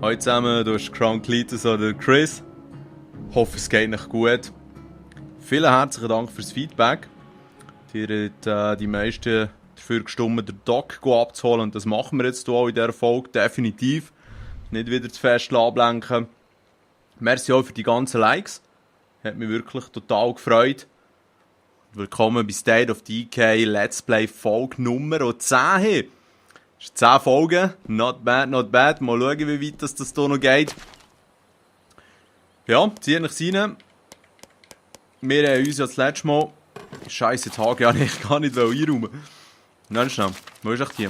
Hallo zusammen, du bist Crown Cletus oder Chris. Hoffe es geht euch gut. Vielen herzlichen Dank fürs Feedback. Ihr habt die meisten dafür gestimmt, den Doc abzuholen und das machen wir jetzt auch in dieser Folge definitiv. Nicht wieder zu fest ablenken. Merci auch für die ganzen Likes. Hat mich wirklich total gefreut. Willkommen bei State of Decay Let's Play Folge Nummer 10. Das ist 10 Folgen. Not bad, not bad. Mal schauen, wie weit das hier noch geht. Ja, zieht euch rein. Wir haben uns ja das letzte Mal... Scheiße Tag, ja, ich kann nicht einräumen. Nein, schnell. Wo ist echt hier?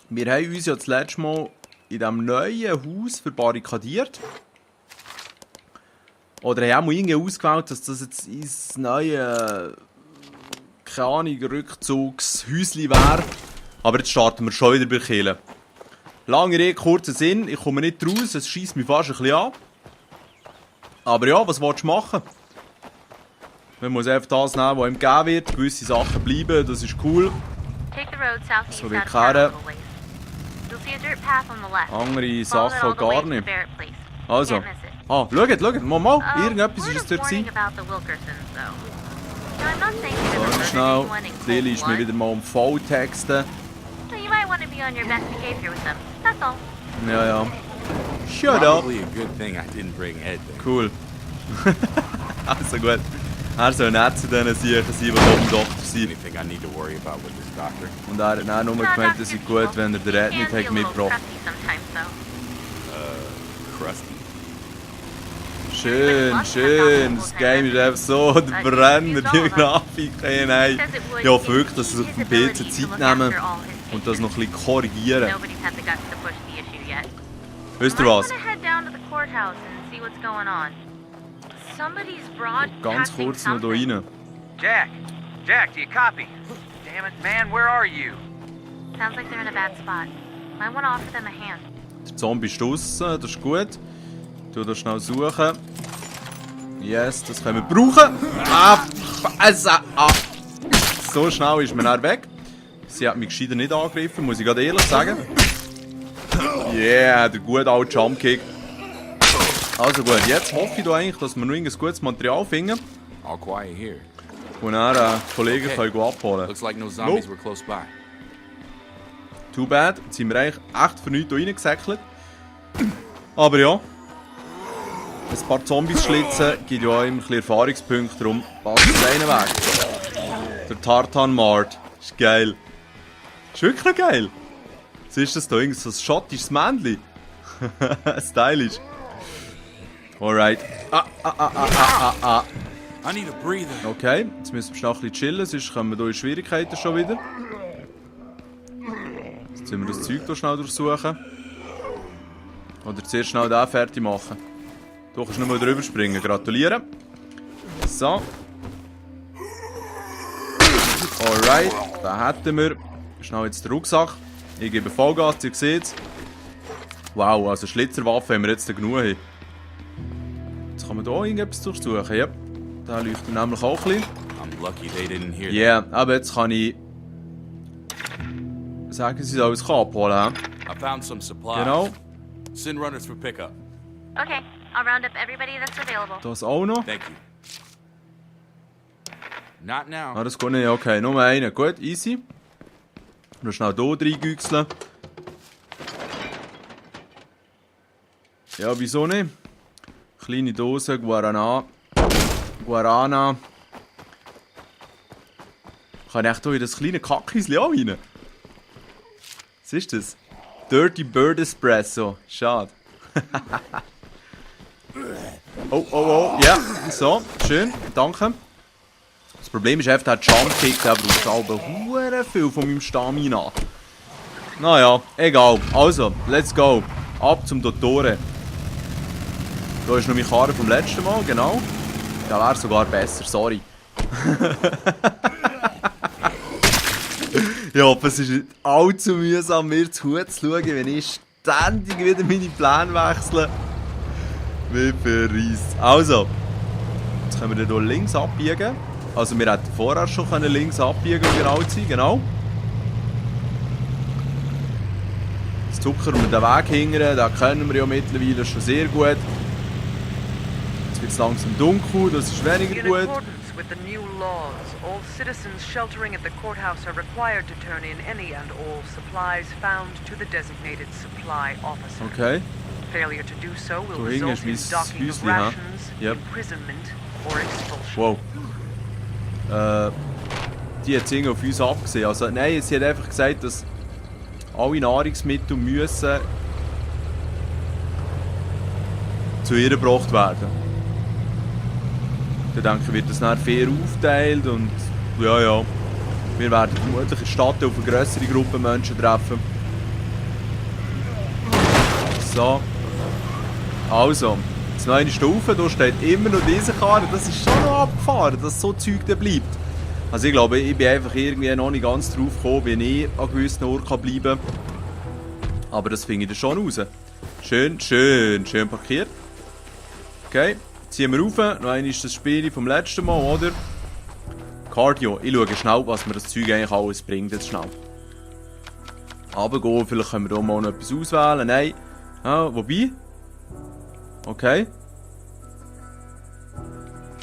Wir haben uns ja das letzte Mal in diesem neuen Haus verbarrikadiert. Oder haben auch irgendwie ausgewählt, dass das jetzt ins neue, keine Ahnung, Rückzugshäuschen wäre. Aber jetzt starten wir schon wieder bei Kielen. Lange Rede, kurzer Sinn, ich komme nicht raus, es scheisst mich fast ein bisschen an. Aber ja, was willst du machen? Man muss einfach das nehmen, was ihm gegeben wird. Gewisse Sachen bleiben, das ist cool. So wie kehren. Andere Sachen gar nicht. Also. Ah, schaut, mal, irgendetwas ist es dort gewesen. So, schnell. Lili ist mir wieder mal am Volltexten. Ja. Shut up. Cool. Also gut. Er soll nicht zu denen sein, die oben Doktor sind. Und er hat auch nur gemeint, es sei gut, wenn er den Red nicht mitgebracht hat. Schön. Das Game ist einfach so der Brenner, die Grafik. Hey, nein. Ich hoffe wirklich, dass sie sich auf dem PC Zeit nehmen und das noch ein bisschen korrigieren. Wisst ihr was? Ganz kurz noch hier rein. Jack, do you copy? Damn it, man, where are you? Sounds like they're in a bad spot. Might want to offer them a hand. Der Zombie ist draussen, das ist gut. Tu das schnell suchen. Yes, das können wir brauchen. So schnell ist man dann weg. Sie hat mich gescheiter nicht angegriffen, muss ich gerade ehrlich sagen. Yeah, der gute alte Jumpkick. Also gut, jetzt hoffe ich eigentlich, dass wir noch ein gutes Material finden. Und dann Kollegen können abholen. Too bad, jetzt sind wir eigentlich echt für nichts hier reingesäckelt. Aber ja, ein paar Zombies schlitzen gibt ja auch immer ein bisschen Erfahrungspunkte, darum passt es einen Weg. Der Tartan Mart, ist geil. Ist wirklich noch geil. Was ist das da? Irgend so ein schottisches Männchen? Stylisch. Alright. Okay, jetzt müssen wir schnell ein bisschen chillen, sonst kommen wir hier in Schwierigkeiten schon wieder. Jetzt müssen wir das Zeug hier schnell durchsuchen. Oder zuerst schnell den fertig machen. Du kannst nur mal drüber springen, gratulieren. So. Alright, da hätten wir. Schnell jetzt den Rucksack. Ich gebe Vollgas, ihr seht es. Wow, also Schlitzerwaffe haben wir jetzt genug. Jetzt kann man hier irgendetwas durchsuchen, ja. Da leuchtet nämlich auch ein bisschen. Ja, yeah, aber jetzt kann ich sagen, sie sollen es abholen. Genau. Send runners for pickup. Okay, I'll round up everybody that's available. Das auch noch. Thank you. Not now. Ah, das geht nicht, okay. Nur einen. Gut, easy. Noch schnell hier reingüchseln. Ja, wieso nicht? Kleine Dose, Guarana. Kann ich echt hier in das kleine Kackhäuschen auch rein? Was ist das? Dirty Bird Espresso. Schade. Oh. Ja, so. Schön. Danke. Das Problem ist einfach, der Jumpkick, der braucht aber hure viel von meinem Stamina. Naja, egal. Also, let's go. Ab zum Dottore. Da ist noch meine Karre vom letzten Mal, genau. Ja, wäre sogar besser, sorry. Ich hoffe, es ist nicht allzu mühsam, mir zu Hut zu schauen, wenn ich ständig wieder meine Pläne wechsle. Wie verreist. Also, jetzt können wir hier links abbiegen. Also, wir hätten vorher schon links abbiegen, um genau zu sein, genau. Das Zucker und den Weg hingern, den kennen wir ja mittlerweile schon sehr gut. Jetzt wird es langsam dunkel, das ist weniger In gut. accordance with the new laws, all citizens sheltering at the courthouse are required to turn in any and all supplies found to the designated supply officer. Okay. Failure to do so will Da hinten result in ist mein docking of Häuschen, ha? rations, Yep. imprisonment or expulsion. Wow. Die hat es irgendwie auf uns abgesehen. Also nein, sie hat einfach gesagt, dass alle Nahrungsmittel müssen zu ihr gebracht werden. Ich denke, wird das dann fair aufteilt und ja. Wir werden vermutlich in der Stadt auf eine grössere Gruppe Menschen treffen. So. Also, jetzt noch eine Stufe, da steht immer noch diese Karte. Das ist schon noch abgefahren, dass so Zeug da bleibt. Also ich glaube, ich bin einfach irgendwie noch nicht ganz drauf gekommen, wie ich an gewissen Orten bleiben kann. Aber das finde ich dann schon raus. Schön parkiert. Okay, ziehen wir rauf. Noch einmal ist das Spiel vom letzten Mal, oder? Cardio. Ich schaue schnell, was mir das Zeug eigentlich alles bringt. Jetzt schnell. Runtergehen, vielleicht können wir hier mal noch etwas auswählen. Nein. Ah, wobei? Okay.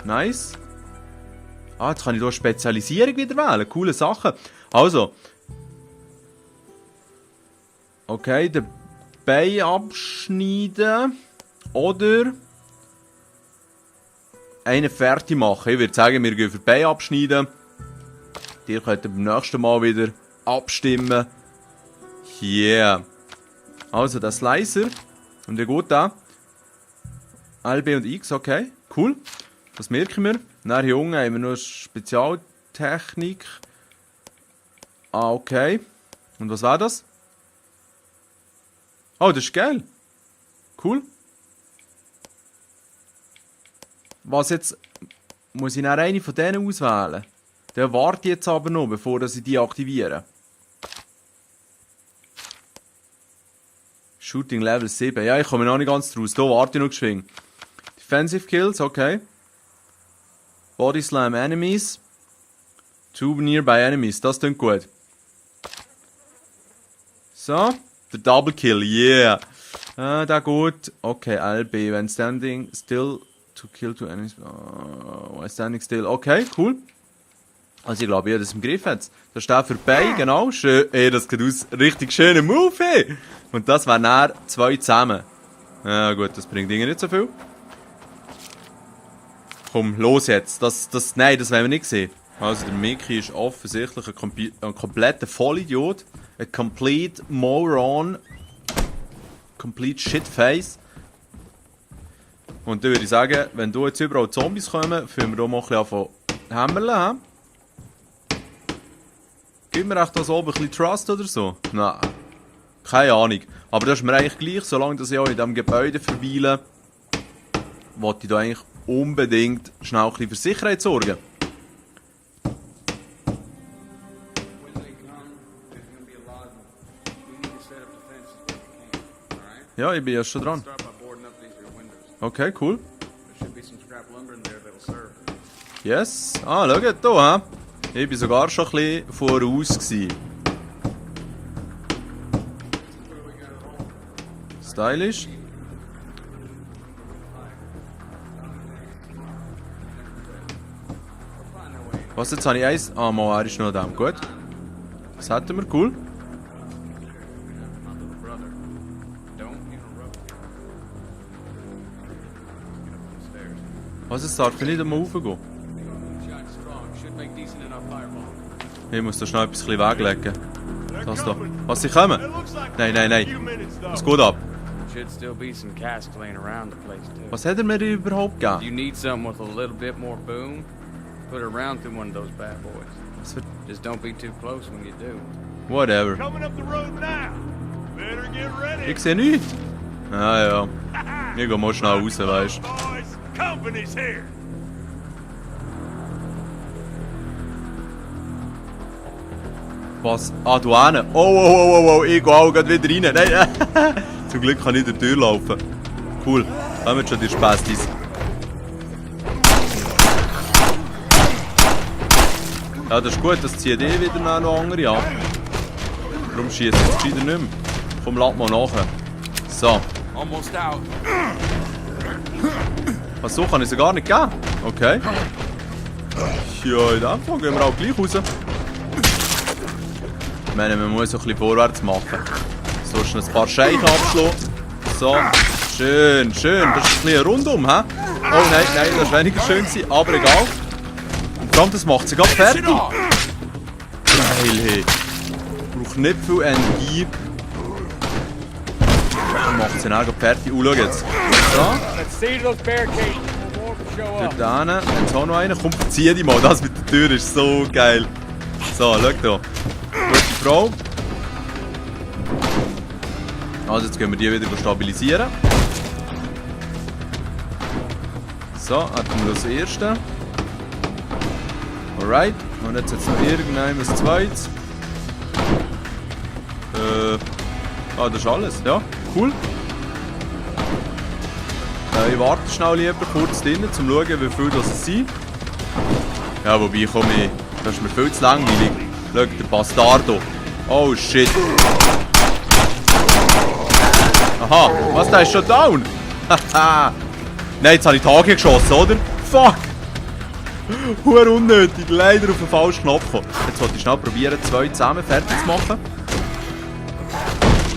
Nice. Ah, jetzt kann ich hier Spezialisierung wieder wählen. Coole Sachen. Also. Okay, den Bein abschneiden. Oder einen fertig machen. Ich würde sagen, wir gehen für den Bein abschneiden. Ihr könnt beim nächsten Mal wieder abstimmen. Yeah. Also, der Slicer. Und wie geht der? L, B und X, okay. Cool. Das merken wir. Dann hier unten haben wir noch eine Spezialtechnik. Ah, okay. Und was war das? Oh, das ist geil. Cool. Was jetzt? Muss ich dann eine von denen auswählen? Der warte jetzt aber noch, bevor ich die aktiviere. Shooting Level 7. Ja, ich komme noch nicht ganz draus. Da warte ich noch geschwind. Defensive Kills, okay. Body Slam Enemies. Two Nearby Enemies, das klingt gut. So, der Double Kill, yeah. Da gut. Okay, LB, when standing still to kill two enemies. When standing still, okay, cool. Also ich glaube, ich habe das im Griff jetzt. Da steht vorbei, genau. Schön, ey, das sieht aus. Richtig schöner Move, ey. Und das wären dann 2 zusammen. Ja gut, das bringt irgendwie nicht so viel. Komm, los jetzt. Nein, das wollen wir nicht sehen. Also der Mickey ist offensichtlich ein kompletter Vollidiot. Ein complete Moron. Complete Shitface. Und dann würde ich sagen, wenn da jetzt überall Zombies kommen, führen wir hier mal ein bisschen an von hämmerle. Gibt mir echt da so oben ein bisschen Trust oder so? Nein. Keine Ahnung. Aber das ist mir eigentlich gleich, solange ich auch in diesem Gebäude verweile, wollte ich da eigentlich unbedingt schnell ein bisschen für Sicherheit sorgen. Ja, ich bin ja schon dran. Okay, cool. Yes. Ah, schaut hier, hä? Ich war sogar schon ein bisschen voraus gewesen. Stylisch. Was, jetzt habe ich eins? Ah, mal, er ist noch da. Gut. Das hätten wir, cool. Was, jetzt darf ich nicht einmal raufgehen? Ich muss da schnell etwas weglegen. Das da. Was, sie kommen? Nein. Was geht ab? Should still be some casks laying around the place too. Was hat er mir überhaupt gegeben? You need something with a little bit more boom? Put it around through one of those bad boys. Was wird... Just don't be too close when you do. Whatever. Coming up the road now. Better get ready. Ich sehe nichts. Ah ja. Ich gehe mal schnell raus, weißt du. Boys, company's here. Was? Ah, du hin. Oh, ich gehe auch gerade wieder rein. Nein, zum Glück kann ich durch die Tür laufen. Cool. Kommen schon die Spästis. Ja, das ist gut, das zieht eh wieder noch andere an. Warum schießt es gescheiter nicht mehr? Komm, lad mal nachher. So. Almost out. Was, so kann ich sie gar nicht geben? Okay. Ja, in dem Fall gehen wir auch gleich raus. Ich meine, man muss so ein bisschen vorwärts machen. So schnell ein paar Scheichen abschlagen. So. Schön, schön. Das ist ein bisschen rundum, hä? Oh nein, nein, das war weniger schön gewesen, aber egal. Und vor allem, das macht sie gerade fertig. Geil, hey. Braucht nicht viel Energie. Dann macht sie dann gerade fertig. Schau jetzt. So. Let's see those barricades before more show up. Dort hinten. Jetzt auch noch einer. Komm, verzieh dich mal. Das mit der Tür ist so geil. So, schau da. Gute Frau. Also, jetzt können wir die wieder stabilisieren. So, hatten wir das erste. Alright. Und jetzt noch irgendein zweites. Das ist alles. Ja, cool. Ich warte schnell lieber kurz drinnen, um zu schauen, wie viel das sind. Ja, wobei, komm ich. Das ist mir viel zu langweilig. Schau, der Bastardo. Oh shit. Aha, was, der ist schon down? Haha. Nein, jetzt habe ich Tage geschossen, oder? Fuck! Huere unnötig, leider auf den falschen Knopf gekommen. Jetzt wollte ich schnell probieren, 2 zusammen fertig zu machen.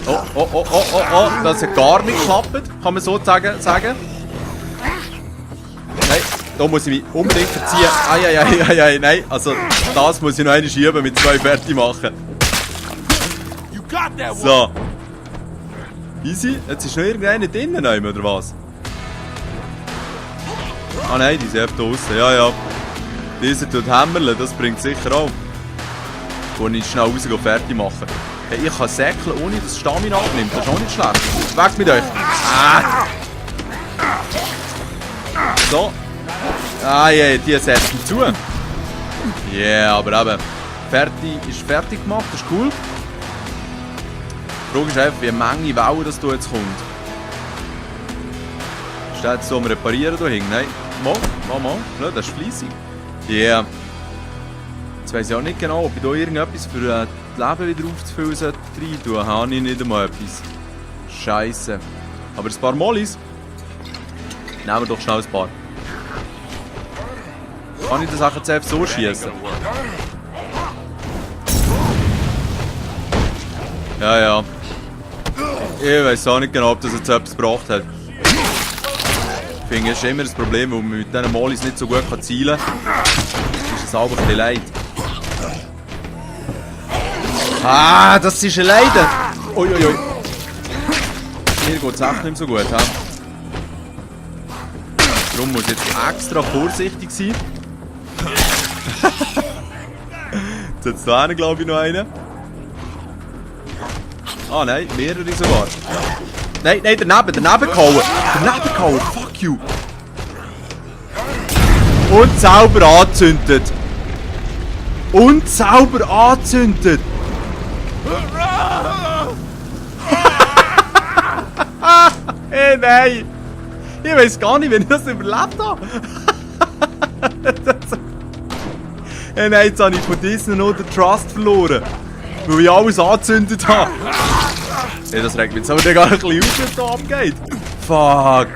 Oh, oh, oh, oh, oh, oh, das hat gar nicht geklappt, kann man so sagen. Nein, da muss ich mich unbedingt verziehen. Ei, nein, also das muss ich noch einmal schieben, mit 2 fertig machen. So. Easy, jetzt ist noch irgendeiner drinnen, oder was? Ah nein, die sind einfach da draussen, ja. Dieser tut hämmerle, das bringt sicher auch. Wo ich schnell raus und fertig machen. Hey, ich kann säckeln, ohne dass Stamina abnimmt, das ist auch nicht schlecht. Weg mit euch! So. Ja, die setzen zu. Yeah, aber eben. Ist fertig gemacht, das ist cool. Die Frage ist einfach, wie Menge Wellen das da jetzt kommt. Ist das jetzt so am Reparieren da hinten? Nein. Mal. Ja, das ist fleissig. Yeah. Jetzt weiss ich auch nicht genau, ob ich da irgendetwas für das Leben wieder aufzufüllen sollte. Rein tun habe ich nicht einmal etwas. Scheisse. Aber ein paar Mollis. Nehmen wir doch schnell ein paar. Kann ich das auch jetzt einfach so schießen? Ja. Ich weiss auch nicht genau, ob das jetzt etwas gebracht hat. Ich finde, es ist immer das Problem, weil man mit diesen Mollis nicht so gut zielen kann. Das ist es auch ein bisschen leid. Das ist ein Leiden! Uiuiui. Mir geht es echt nicht so gut. He? Darum muss ich jetzt extra vorsichtig sein. Jetzt hat es da einen, glaube ich, noch einen. Ah nein, mehrere sogar. Nein, daneben gehauen. Fuck you. Und sauber angezündet. Hey, nein. Ich weiß gar nicht, wenn ich das überlebt habe. Hey, nein, jetzt habe ich von Disney noch den Trust verloren. Weil ich alles angezündet habe. Hey, das regt mich jetzt aber gar ein bisschen auf, was da abgeht. Fuck.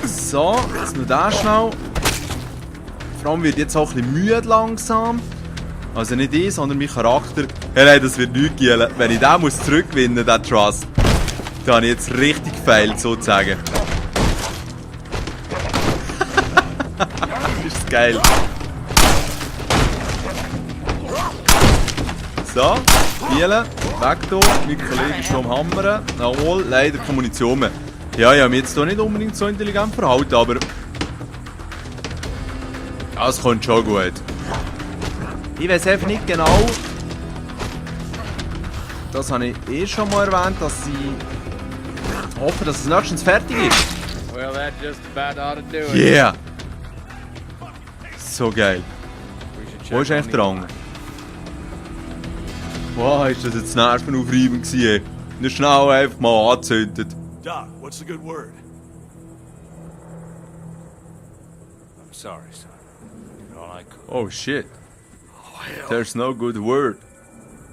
So, jetzt noch den schnell. Vor allem wird jetzt auch ein bisschen müde langsam. Also nicht ich, sondern mein Charakter. Hey, nein, das wird nichts gehen. Wenn ich den muss zurückgewinnen, den Trust, dann habe ich jetzt richtig gefailt, sozusagen. Das ist geil. So, Bielen, weg hier. Mein Kollege ist schon am Hammern. Jawohl, leider keine Munition mehr. Ja, ich habe mich jetzt hier nicht unbedingt so intelligent verhalten, aber das kommt schon gut. Ich weiß einfach nicht genau. Das habe ich schon mal erwähnt, dass ich hoffe, dass es nächstens fertig ist. Well, that just about ought to do it. Yeah! So geil. Wo ist eigentlich dran? Wow, ist das jetzt nervenaufreibend gewesen. Nicht schnell einfach mal angezündet. Doc, what's the good word? I'm sorry, son. Did all I could. Oh shit. There's no good word.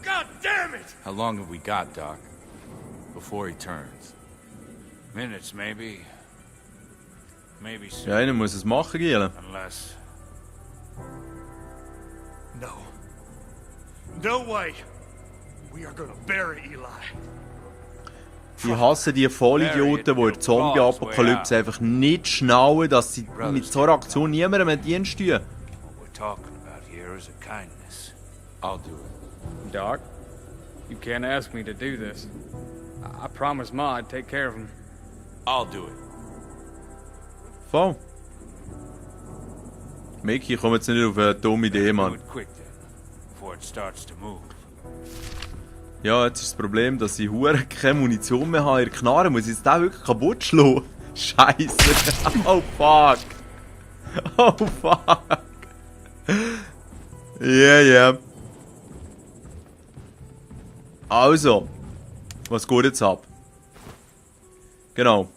God damn it! How long have we got, Doc? Before he turns? Minutes, maybe. Maybe soon. Ja, einer muss es machen, Gielen. Unless... No. No way. We are gonna bury Eli. Ich hasse die Vollidioten, die in der Zombie-Apokalypse einfach nicht schnallen, dass sie mit so einer Aktion niemandem einen Dienst tun. What we're talking about here is a kindness. I'll do it. Doc, you can't ask me to do this. I promised Ma I'd take care of him. I'll do it. Voll. Mickey, komm jetzt nicht auf eine dumme Idee, Do Mann. it quick then, before it starts to move. Ja, jetzt ist das Problem, dass ich hure keine Munition mehr habe in der Knarre. Muss ich jetzt den wirklich kaputt schlagen? Scheiße. Oh fuck. Oh fuck. Yeah. Also, was geht jetzt ab? Genau.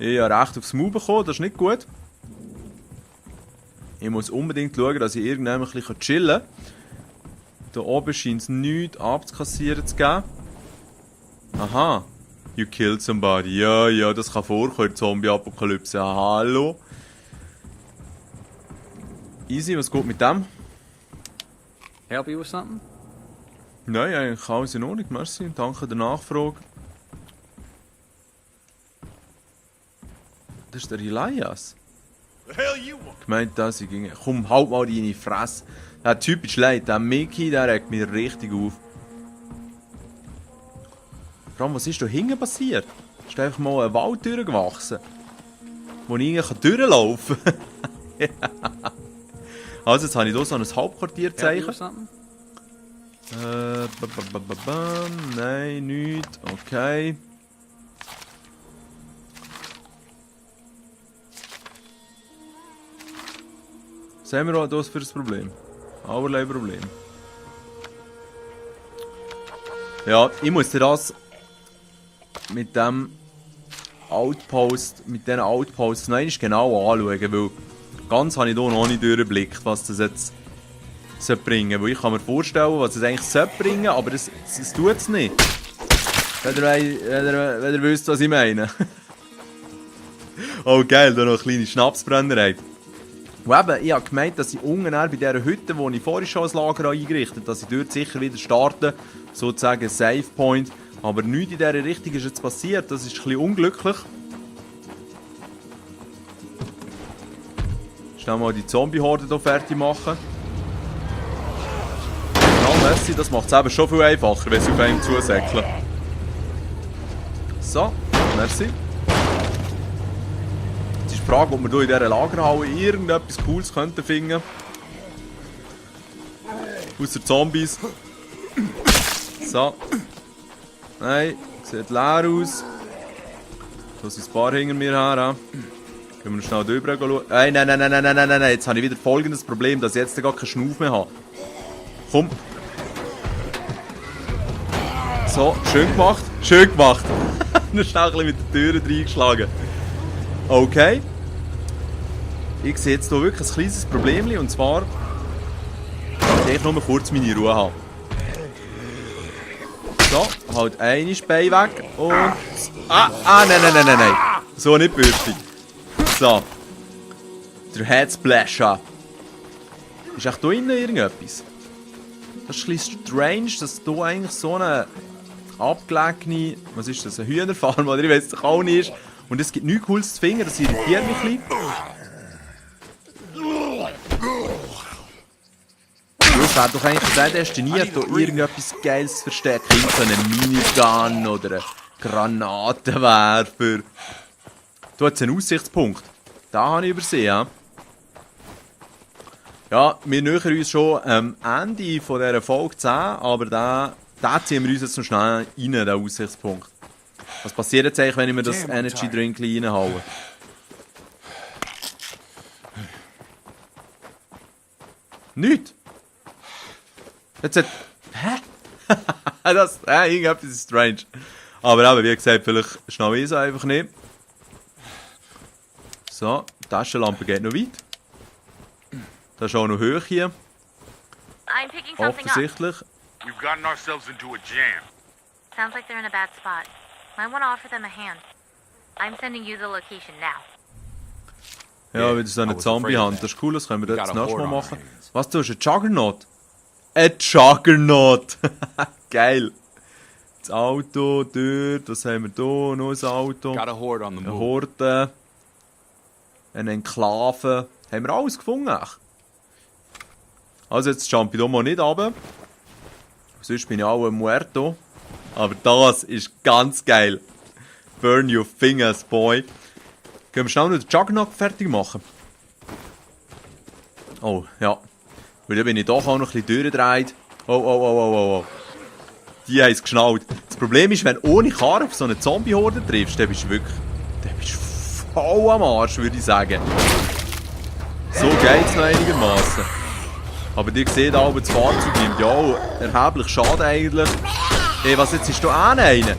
Ich habe recht aufs Maul bekommen, das ist nicht gut. Ich muss unbedingt schauen, dass ich irgendwann ein bisschen chillen kann. Da oben scheint es nichts abzukassieren zu geben. Aha. You killed somebody. Ja, das kann vorkommen, Zombie-Apokalypse. Hallo. Easy, was geht mit dem? Help you with something? Nein, eigentlich alles in Ordnung, merci. Danke der Nachfrage. Das ist der Elias. The hell you want? Gemeint, dass ich ging. Komm, halt mal deine Fresse. Der Typ ist leid, der Mickey, der regt mich richtig auf. Vor allem, was ist da hinten passiert? Ist einfach mal eine Wald durchgewachsen, wo ich irgendwie durchlaufen kann. Also, jetzt habe ich hier so ein Help you Hauptquartierzeichen. with something? Nein, nichts. Okay. Was haben wir hier für ein Problem? Allerlei Problem. Ja, ich muss dir das mit dem Outpost, mit diesen Outposts noch einmal genau anschauen, weil ganz habe ich hier noch nicht durchgeblickt, was das jetzt bringen soll. Weil ich kann mir vorstellen, was es eigentlich bringen soll, aber es tut es nicht. Wenn ihr wisst, was ich meine. Oh geil, da noch eine kleine Schnapsbrennerei. Und eben, ich habe gemeint, dass ich unten bei dieser Hütte, wo ich vorhin schon ein Lager eingerichtet habe, dass ich dort sicher wieder starte, sozusagen ein Save Point. Aber nichts in dieser Richtung ist jetzt passiert, das ist ein bisschen unglücklich. Schnell mal die Zombie-Horde hier fertig machen. Genau, merci, das macht es eben schon viel einfacher, wenn sie auf einem zusäckeln. So, merci. Jetzt ist die Frage, ob wir hier in dieser Lagerhalle irgendetwas Cooles finden könnten. Außer Zombies. So. Nein, sieht leer aus. Da sind ein paar hinter mir her. Gehen wir noch schnell drüber schauen. Nein. Jetzt habe ich wieder folgendes Problem, dass ich jetzt gar keinen Schnauf mehr habe. Komm. So, schön gemacht. Schön gemacht. Nur schnell ein bisschen mit den Türen reingeschlagen. Okay. Ich sehe jetzt hier wirklich ein kleines Problem. Und zwar, dass ich nur kurz meine Ruhe habe. So, halt eine Bein weg und... Nein. So nicht bürtig. So. Der Headsplasher. Ist echt hier innen irgendetwas? Das ist ein bisschen strange, dass hier eigentlich so eine abgelegene... Was ist das? Eine Hühnerfarm oder ich weiß es auch nicht. Und es gibt nichts Cooles zu finden, das irritiert mich ein bisschen. Es wäre doch eigentlich prädestiniert, hier irgendetwas Geiles zu verstecken. So einen Minigun oder einen Granatenwerfer. Du hast einen Aussichtspunkt. Den habe ich übersehen. Ja, wir nähern uns schon am Ende von dieser Folge 10, aber den ziehen wir uns jetzt noch schnell rein, den Aussichtspunkt. Was passiert jetzt eigentlich, wenn ich mir das Energy Drink reinhaue? Nichts. Jetzt hat... Hä? Irgendetwas ist strange. Aber eben, wie gesagt, vielleicht schnell ich es einfach nicht. So, die Taschenlampe geht noch weit. Da ist auch noch hoch hier. I'm picking something up. Offensichtlich. We've gotten ourselves into a jam. Sounds like they're in a bad spot. Might want to offer them a hand. I'm sending you the location now. Ja, wieder so eine I was afraid of Zombie-Hand. that. Das ist cool, das können wir We jetzt got a nächstes Mal horde on our machen. hands. Was, du hast einen Juggernaut? Ein Juggernaut! Geil! Das Auto, dort, was haben wir da? Noch ein Auto. Got a horde on the Eine move. Horde. Eine Enklave. Haben wir alles gefunden? Echt? Also jetzt jump ich hier mal nicht runter. Sonst bin ich auch ein Muerto. Aber das ist ganz geil. Burn your fingers, boy. Gehen wir schnell noch den Juggernaut fertig machen. Oh, ja. Weil da bin ich doch auch noch ein bisschen durchgedreht. Oh. Die haben es geschnallt. Das Problem ist, wenn du ohne Karre auf so eine Zombie-Horde triffst, dann bist du wirklich... Dann bist du voll am Arsch, würde ich sagen. So geht es noch einigermaßen. Aber ihr seht auch, das Fahrzeug nimmt ja auch erheblich Schaden eigentlich. Hey, was, jetzt ist da einer?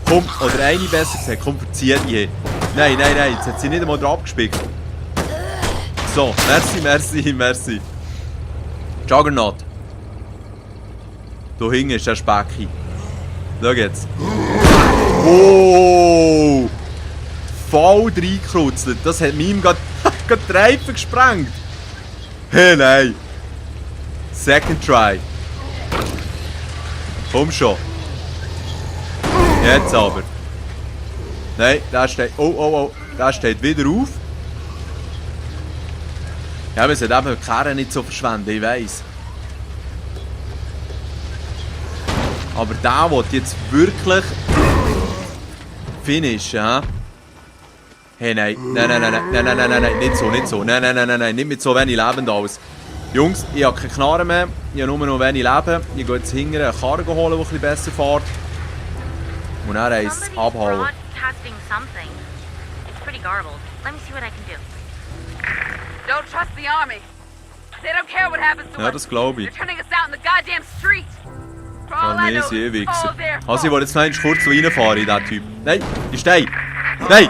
Komm, oder eine besser gesagt, komm, verzieh die hier. Nein, jetzt hat sie nicht einmal drauf gespickt. So, merci. Juggernaut. Da hinten ist der Specki. Schau jetzt. Oh! Voll reingekrutzelt. Das hat meinem gerade die Reifen gesprengt. Hey, nein. Second try. Komm schon. Jetzt aber. Nein, der steht... Oh. Der steht wieder auf. Ja, wir sollten eben die Karre nicht so verschwenden, ich weiss. Aber der will jetzt wirklich finishen, hä? Hey, nein, nicht so. Nein, nicht mit so wenig Leben aus. Jungs, ich habe keine Knarre mehr, ich habe nur noch wenig Leben. Ich gehe jetzt hinten eine Karre holen, die ein bisschen besser fährt. Und dann heisst es Somebody's abhauen. broadcasting something. It's pretty garbled. Let me see what I can do. Don't trust the army. They don't care what happens to Ja, us. das glaube ich. They're turning us out in the goddamn street. For all I know, Armee, sie it's all Wichser. their Also ich fault. will jetzt noch einmal kurz reinfahren in diesen Typ. Nein, ich stehe. Nein.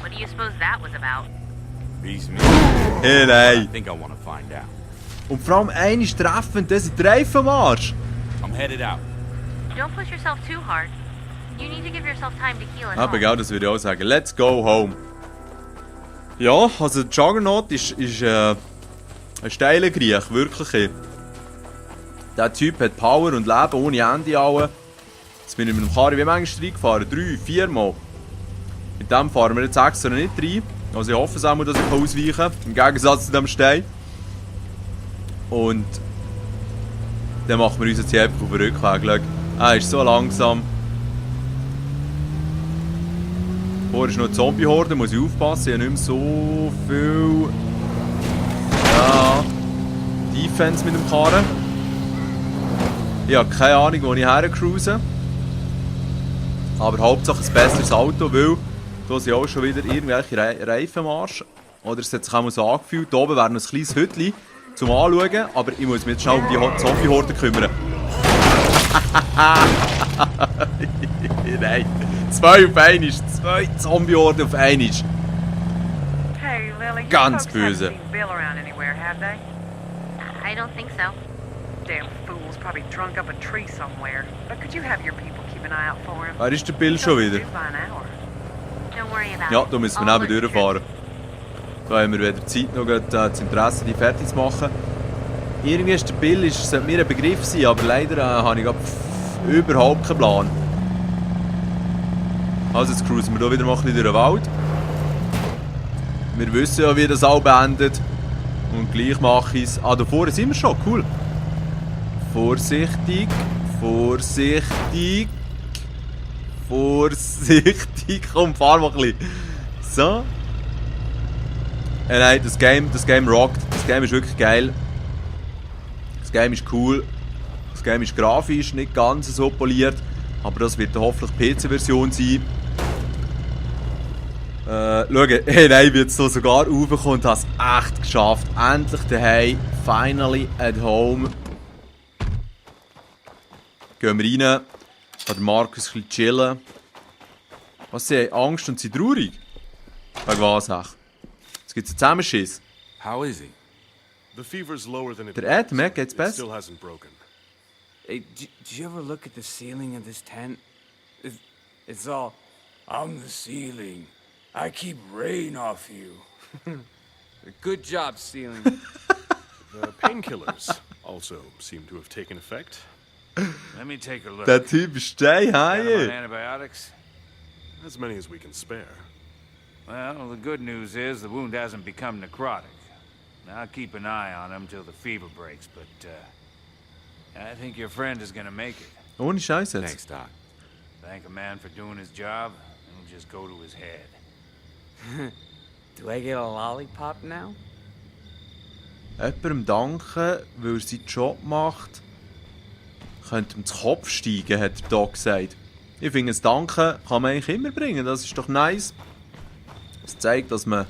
What do you suppose that was about? Beats me. Hey, I nein. think I want to find out. Und vor allem einmal treffen, das sind die Reifen am Arsch. I'm headed out. Don't push yourself too hard. You need to give yourself time to heal at Aber home. genau, das würde ich auch sagen. Let's go home. Ja, also der Juggernaut ist ein steiler Griech, wirklich. Der Typ hat Power und Leben ohne Ende alle. Jetzt bin ich mit dem Karre wie manchmal reingefahren? 3, 4 Mal. Mit dem fahren wir jetzt extra nicht rein. Also ich hoffe es auch mal, dass ich ausweichen kann. Im Gegensatz zu dem Stein. Und dann machen wir uns jetzt hier einfach auf den Rückweg. Schau, er ist so langsam. Vorher ist noch eine Zombie-Horde, muss ich aufpassen. Ich habe nicht mehr so viel Defense mit dem Karren. Ich habe keine Ahnung, wo ich hercruise. Aber Hauptsache ein besseres Auto, weil da sind auch schon wieder irgendwelche Reifen am Arsch. Oder es hat sich auch mal so angefühlt. Hier oben wäre noch ein kleines Hütchen zum Anschauen. Aber ich muss mich jetzt schnell um die Zombie-Horde kümmern. Nein, 2 auf einmal. 2 Zombie-Horden auf einmal. Hey, Lily, you Ganz folks böse. haven't seen Bill around anywhere, have they? I don't think so. Damn fool's probably drunk up a tree somewhere. But could you have your people keep an eye out for him? Wer ist der Bill schon wieder? Due by an hour. Don't worry about Ja, it. da müssen wir I'll neben look durchfahren. Da haben wir wieder Zeit, noch das Interesse, die fertig zu machen. Irgendwie ist der Bill, sollte mir ein Begriff sein, aber leider habe ich überhaupt keinen Plan. Also jetzt cruisen wir hier wieder mal ein bisschen durch den Wald. Wir wissen ja, wie das auch beendet. Und gleich mache ich es. Ah, da vorne sind wir schon, cool. Vorsichtig. Komm, fahr mal ein bisschen. So. Nein, das Game rockt. Das Game ist wirklich geil. Das Game ist cool. Das Game ist grafisch nicht ganz so poliert. Aber das wird hoffentlich PC-Version sein. Schau, hey, nein, ich bin jetzt so sogar raufgekommen und habe es echt geschafft. Endlich daheim. Finally at home. Gehen wir rein. Hat Markus ein bisschen chillen. Was, sie haben Angst und sind traurig? Wegen was, echt? Jetzt gibt es einen Zusammenschiss. How is he? The fever's lower than it Der Ed, was. mir geht's It besser. still hasn't broken. Hey, did you ever look at the ceiling of this tent? It's all, I'm the ceiling. I keep rain off you. Good job, ceiling. The painkillers also seem to have taken effect. Let me take a look. Der Typ ist stein, Got him on hey. antibiotics? As many as we can spare. Well, the good news is the wound hasn't become necrotic. I'll keep an eye on him till the fever breaks, but I think your friend is gonna make it. Ohne Scheiß jetzt. Thanks, Doc. Thank a man for doing his job, and it'll just go to his head. Do I get a lollipop now? Jemandem danken, weil er seinen Job macht, könnte ihm zu Kopf steigen, hat der Doc gesagt. Ich finde, das Danken kann man eigentlich immer bringen, das ist doch nice. Es zeigt, dass man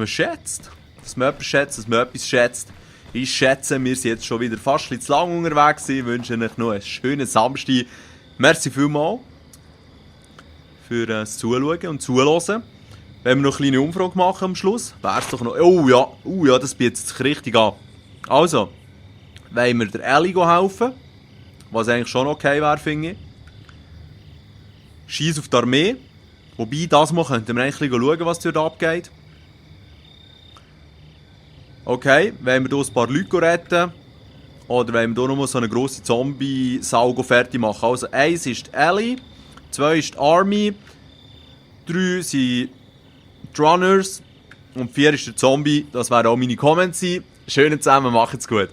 schätzt. Dass man etwas schätzt, dass man etwas schätzt. Ich schätze, wir sind jetzt schon wieder fast ein bisschen zu lang unterwegs. Ich wünsche euch noch einen schönen Samstag. Merci vielmals für das Zuschauen und Zuhören. Wenn wir noch eine kleine Umfrage machen am Schluss, wäre es doch noch... Oh ja, das bietet sich richtig an. Also, wollen wir der Ellie helfen? Was eigentlich schon okay wäre, finde ich. Scheiss auf die Armee. Wobei, das mal könnten wir eigentlich schauen, was dort abgeht. Okay, wollen wir hier ein paar Leute retten? Oder wollen wir hier nochmal so eine grosse Zombie-Sau fertig machen? Also 1 ist die Ellie, 2 ist die Army, 3 sind die Runners und 4 ist der Zombie. Das wären auch meine Comments. Schönen zusammen, macht's gut.